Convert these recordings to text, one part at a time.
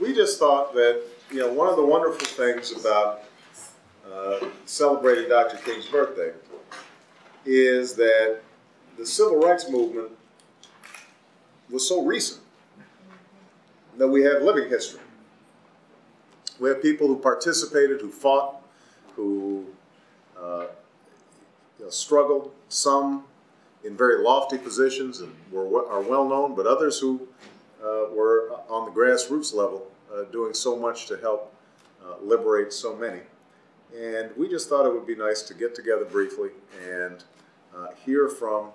we just thought that, one of the wonderful things about celebrating Dr. King's birthday is that the civil rights movement was so recent that we have living history. We have people who participated, who fought, who struggled, some in very lofty positions and are well known, but others who were on the grassroots level doing so much to help liberate so many. And we just thought it would be nice to get together briefly and hear from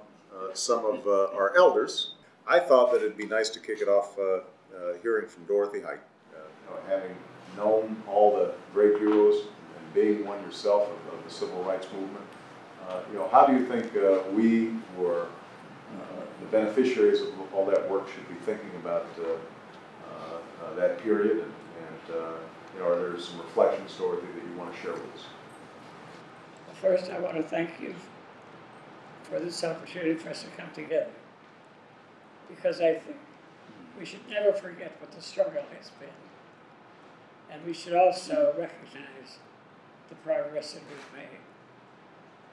some of our elders. I thought that it'd be nice to kick it off hearing from Dorothy Height. Having known all the great heroes and being one yourself of the civil rights movement, how do you think we were the beneficiaries of all that work should be thinking about that period, and are there some reflections, Dorothy, that you want to share with us? First, I want to thank you for this opportunity for us to come together, because I think we should never forget what the struggle has been, and we should also recognize the progress that we've made.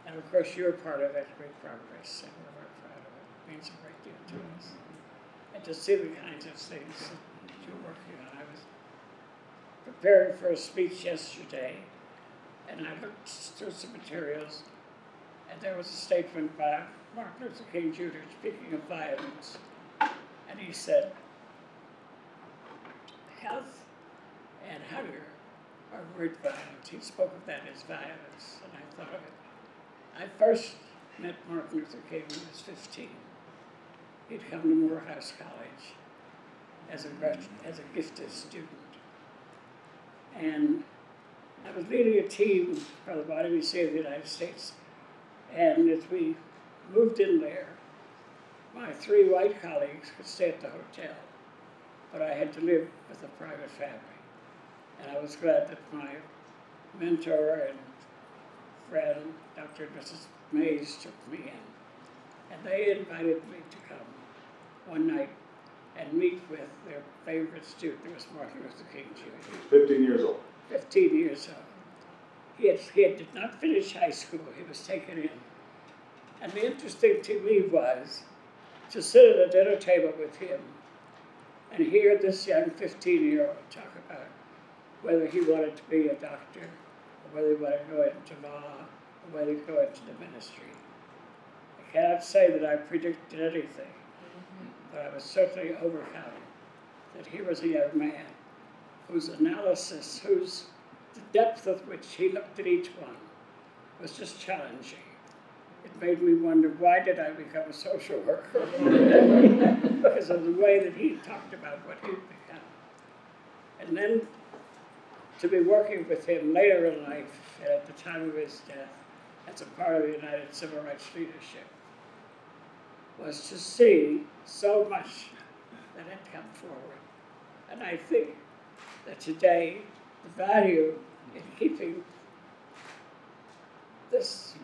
And of course, you're part of that great progress, and we're very proud of it. It means a great deal to us. And to see the kinds of things that you're working on. I was preparing for a speech yesterday, and I looked through some materials, and there was a statement by Martin Luther King Jr. speaking of violence. And he said, health and hunger are word violence. He spoke of that as violence, and I thought of it. I first met Martin Luther King when I was 15. He'd come to Morehouse College as a gifted student. And I was leading a team for the Body Museum of the United States. And as we moved in there, my 3 white colleagues could stay at the hotel, but I had to live with a private family. And I was glad that my mentor and friend, Dr. and Mrs. Mays, took me in. And they invited me to come one night and meet with their favorite student, who was Martin Luther King Jr. 15 years old. 15 years old. He did not finish high school. He was taken in. And the interesting to me was to sit at a dinner table with him and hear this young 15-year-old talk about whether he wanted to be a doctor, or whether he wanted to go into law, or whether he would go into the ministry. I cannot say that I predicted anything, but I was certainly overcome that he was a young man whose analysis, the depth of which he looked at each one was just challenging. It made me wonder, why did I become a social worker? Because of the way that he talked about what he'd become. And then to be working with him later in life, at the time of his death, as a part of the United Civil Rights leadership, was to see so much that had come forward. And I think that today, the value in keeping this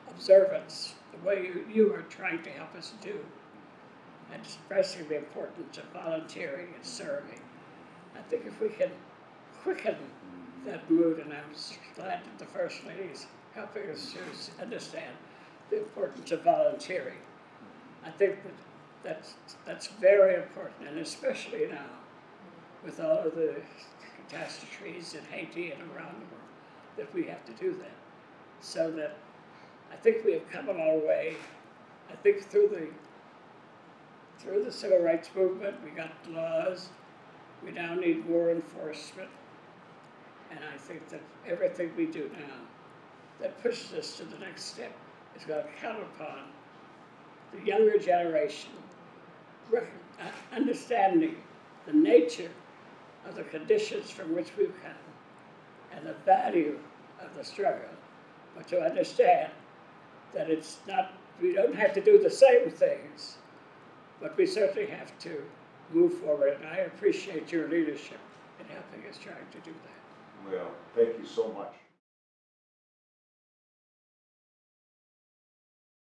observance, the way you are trying to help us do, and expressing the importance of volunteering and serving. I think if we can quicken that mood, and I'm glad that the First Lady is helping us to understand the importance of volunteering. I think that's very important, and especially now, with all of the catastrophes in Haiti and around the world, that we have to do that. So that I think we have come a long way. I think through the civil rights movement, we got laws. We now need more enforcement. And I think that everything we do now that pushes us to the next step is going to count upon the younger generation understanding the nature of the conditions from which we've come and the value of the struggle, but to understand that it's not, we don't have to do the same things, but we certainly have to move forward. And I appreciate your leadership in helping us trying to do that. Well, thank you so much.